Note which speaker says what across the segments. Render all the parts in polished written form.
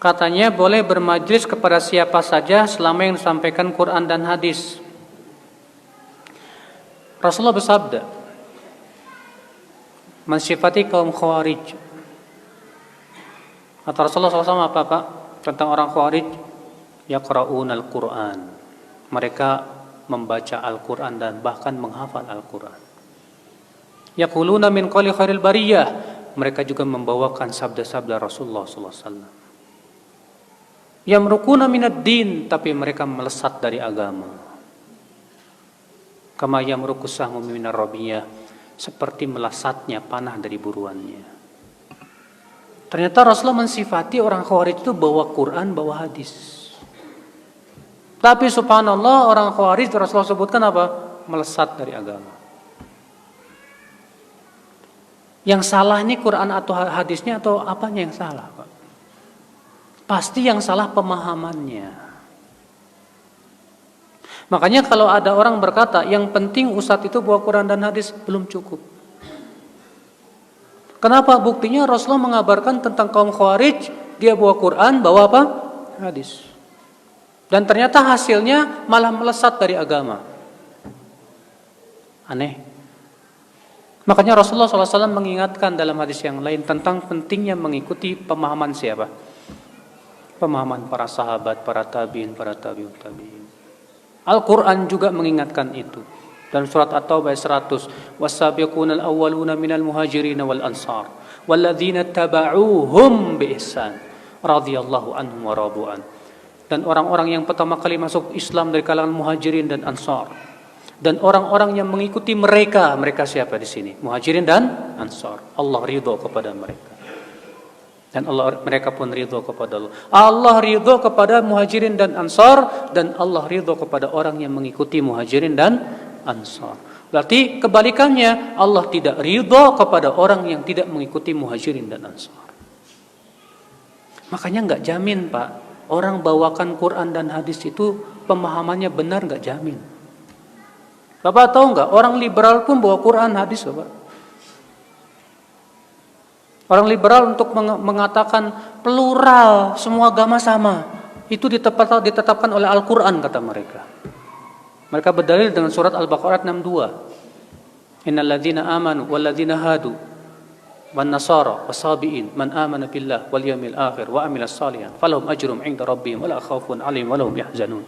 Speaker 1: Katanya boleh bermajlis kepada siapa saja selama yang disampaikan Quran dan hadis. Rasulullah bersabda mensifati kaum Khawarij. Kata Rasulullah SAW apa Pak? Tentang orang Khawarij, yaqra'unal Qur'an. Mereka membaca Al-Quran dan bahkan menghafal Al-Quran. Yaquluna min qawli khairil bariyah. Mereka juga membawakan sabda-sabda Rasulullah SAW. Yamrukuna minad din, tapi mereka melesat dari agama. Kama yamrukus sahmu minar rabiyah, seperti melesatnya panah dari buruannya. Ternyata Rasulullah mensifati orang Khawarij itu bawa Quran, bawa hadis. Tapi subhanallah orang Khawarij Rasulullah sebutkan apa? Melesat dari agama. Yang salah ini Quran atau hadisnya atau apanya yang salah, Pak? Pasti yang salah pemahamannya. Makanya kalau ada orang berkata yang penting ustadz itu bawa Quran dan hadis, belum cukup. Kenapa? Buktinya Rasulullah mengabarkan tentang kaum Khawarij, dia bawa Quran, bawa apa? Hadis. Dan ternyata hasilnya malah melesat dari agama. Aneh. Makanya Rasulullah SAW mengingatkan dalam hadis yang lain tentang pentingnya mengikuti pemahaman siapa? Pemahaman para sahabat, para tabi'in, para tabi'ut tabi'in. Al-Quran juga mengingatkan itu. Dalam surat At-Taubah 100, was-sabiqunal awwaluna minal muhajirin wal ansar walladzina taba'uuhum bi ihsan radhiyallahu anhum wa radu'an. Dan orang-orang yang pertama kali masuk Islam dari kalangan muhajirin dan ansar. Dan orang-orang yang mengikuti mereka, mereka siapa di sini? Muhajirin dan ansar. Allah ridho kepada mereka. Dan mereka pun ridho kepada Allah. Allah ridho kepada muhajirin dan ansar, dan Allah ridho kepada orang yang mengikuti muhajirin dan ansar. Berarti kebalikannya, Allah tidak ridho kepada orang yang tidak mengikuti muhajirin dan ansar. Makanya nggak jamin Pak, orang bawakan Quran dan hadis itu pemahamannya benar, nggak jamin. Bapak tahu nggak, orang liberal pun bawa Quran hadis Bapak. Orang liberal untuk mengatakan plural, semua agama sama, itu ditetapkan oleh Al-Quran kata mereka. Mereka berdalil dengan surat Al-Baqarah 62. Innal ladzina amanu wal ladzina hadu wan nasara wasabiin man amana billah wal yawmil akhir wa amilas shalihan falahum ajrum 'inda rabbihim wala khaufun 'alaihim wa lahum yahzanun.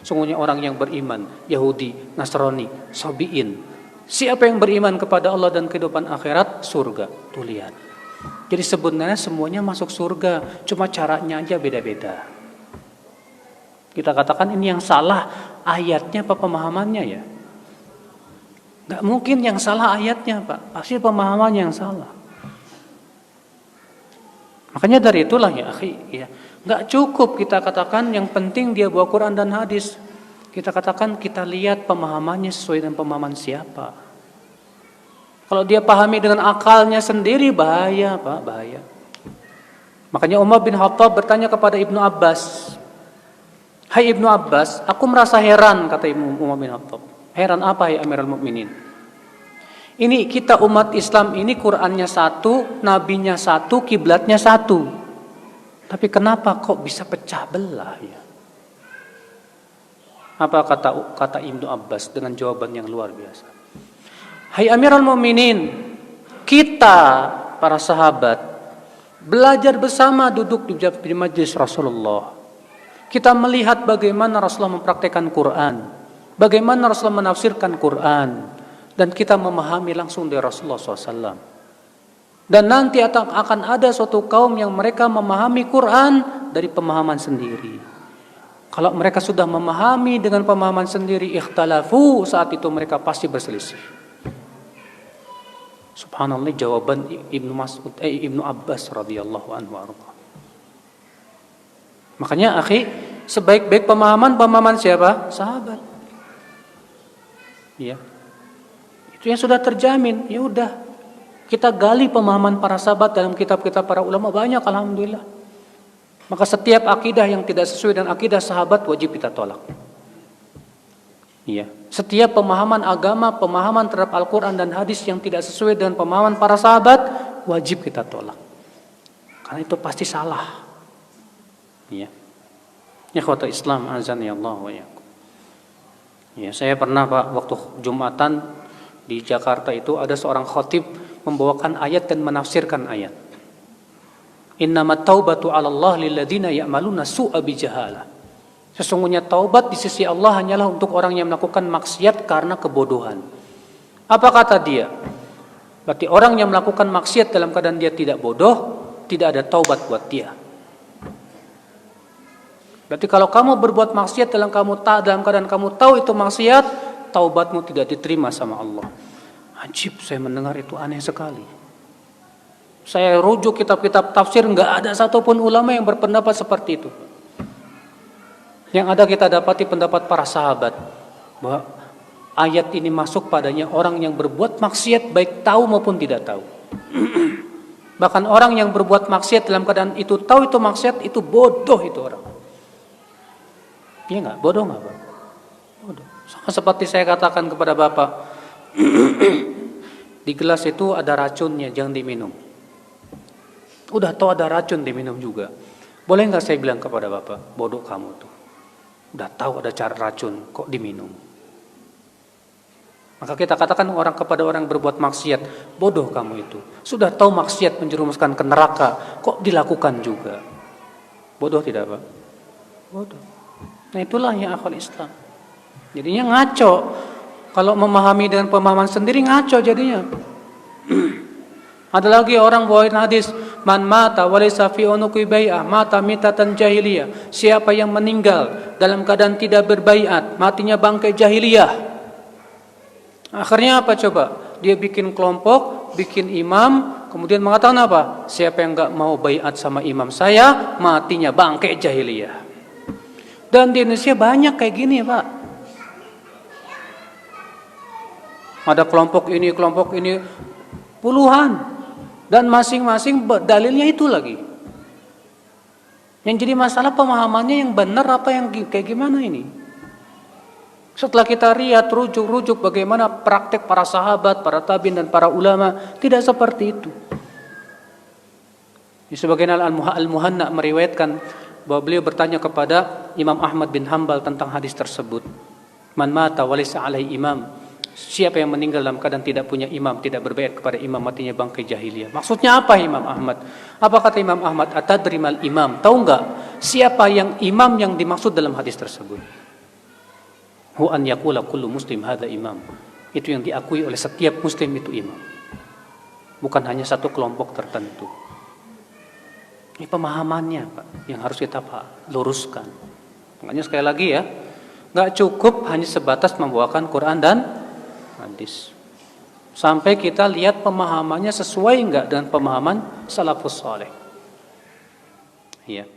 Speaker 1: Sungguhnya orang yang beriman, Yahudi, Nasrani, Sabiin, siapa yang beriman kepada Allah dan kehidupan akhirat, surga. Tuh lihat. Jadi sebenarnya semuanya masuk surga, cuma caranya aja beda-beda. Kita katakan ini yang salah ayatnya apa pemahamannya ya? Gak mungkin yang salah ayatnya Pak, pasti pemahamannya yang salah. Makanya dari itulah ya akhi, ya, gak cukup kita katakan yang penting dia bawa Quran dan hadis. Kita katakan kita lihat pemahamannya sesuai dengan pemahaman siapa. Kalau dia pahami dengan akalnya sendiri, bahaya Pak, bahaya. Makanya Umar bin Khattab bertanya kepada Ibnu Abbas, hai Ibnu Abbas, aku merasa heran, kata Umar bin Khattab. Heran apa ya Amirul Mukminin? Ini kita umat Islam ini Qur'annya satu, nabinya satu, kiblatnya satu. Tapi kenapa kok bisa pecah belah ya? Apa kata Ibnu Abbas dengan jawaban yang luar biasa? Hai Amirul Mukminin, kita para sahabat belajar bersama duduk di majlis Rasulullah. Kita melihat bagaimana Rasulullah mempraktekkan Quran, bagaimana Rasulullah menafsirkan Quran, dan kita memahami langsung dari Rasulullah SAW. Dan nanti akan ada suatu kaum yang mereka memahami Quran dari pemahaman sendiri. Kalau mereka sudah memahami dengan pemahaman sendiri, ikhtalafu, saat itu mereka pasti berselisih. Subhanallah, jawaban Ibnu Abbas radhiyallahu anhu. Makanya akhi, sebaik-baik pemahaman siapa? Sahabat. Ya. Itu yang sudah terjamin. Ya udah, kita gali pemahaman para sahabat dalam kitab-kitab para ulama banyak, alhamdulillah. Maka setiap akidah yang tidak sesuai dengan akidah sahabat wajib kita tolak. Iya. Setiap pemahaman agama, pemahaman terhadap Al-Quran dan hadis yang tidak sesuai dengan pemahaman para sahabat, wajib kita tolak. Karena itu pasti salah. Ya. Ikhwata Islam azan ya Allah wa yakum. Ya, saya pernah Pak waktu Jumatan di Jakarta itu ada seorang khatib membawakan ayat dan menafsirkan ayat. Innamat taubatu 'ala Allah lilladzina ya'maluna su'a bijahalah. Sesungguhnya taubat di sisi Allah hanyalah untuk orang yang melakukan maksiat karena kebodohan. Apa kata dia? Berarti orang yang melakukan maksiat dalam keadaan dia tidak bodoh, tidak ada taubat buat dia. Berarti kalau kamu berbuat maksiat dalam keadaan kamu tahu itu maksiat, taubatmu tidak diterima sama Allah. Ajib, saya mendengar itu aneh sekali. Saya rujuk kitab-kitab tafsir, nggak ada satupun ulama yang berpendapat seperti itu. Yang ada kita dapati pendapat para sahabat bahwa ayat ini masuk padanya orang yang berbuat maksiat baik tahu maupun tidak tahu. Bahkan orang yang berbuat maksiat dalam keadaan itu tahu itu maksiat, itu bodoh itu orang. Iya nggak? Bodoh nggak Pak? Bodoh. Sama seperti saya katakan kepada Bapak, di gelas itu ada racunnya, jangan diminum. Udah tahu ada racun diminum juga. Boleh nggak saya bilang kepada Bapak, bodoh kamu tuh. Udah tahu ada cara racun, kok diminum. Maka kita katakan kepada orang berbuat maksiat, bodoh kamu itu. Sudah tahu maksiat menjerumuskan ke neraka, kok dilakukan juga. Bodoh tidak Pak? Bodoh. Nah itulah yang akal Islam. Jadinya ngaco. Kalau memahami dengan pemahaman sendiri ngaco jadinya. Ada lagi orang bawain hadis, man mata walaysa fi unuqi bai'ah mata mitatan jahiliyah. Siapa yang meninggal dalam keadaan tidak berbaiat, matinya bangkai jahiliyah. Akhirnya apa coba? Dia bikin kelompok, bikin imam, kemudian mengatakan apa? Siapa yang enggak mau baiat sama imam saya, matinya bangkai jahiliyah. Dan di Indonesia banyak kayak gini Pak. Ada kelompok ini puluhan. Dan masing-masing dalilnya itu lagi. Yang jadi masalah pemahamannya yang benar apa yang kayak gimana ini. Setelah kita lihat rujuk bagaimana praktek para sahabat, para tabi'in dan para ulama, tidak seperti itu. Di sebagian Al-Muhanna meriwayatkan bahwa beliau bertanya kepada Imam Ahmad bin Hanbal tentang hadis tersebut. Man mata walaysa alaihi imam. Siapa yang meninggal dalam keadaan tidak punya imam, tidak berbaiat kepada imam, matinya bangkai jahiliyah. Maksudnya apa Imam Ahmad? Apa kata Imam Ahmad? Atadrimal imam. Tahu enggak siapa yang imam yang dimaksud dalam hadis tersebut? Hu an yaqula kullu muslim hadza imam. Itu yang diakui oleh setiap muslim itu imam. Bukan hanya satu kelompok tertentu. Ini pemahamannya Pak, yang harus kita luruskan. Makanya sekali lagi ya, nggak cukup hanya sebatas membawakan Quran dan hadis. Sampai kita lihat pemahamannya sesuai nggak dengan pemahaman salafus saleh. Iya.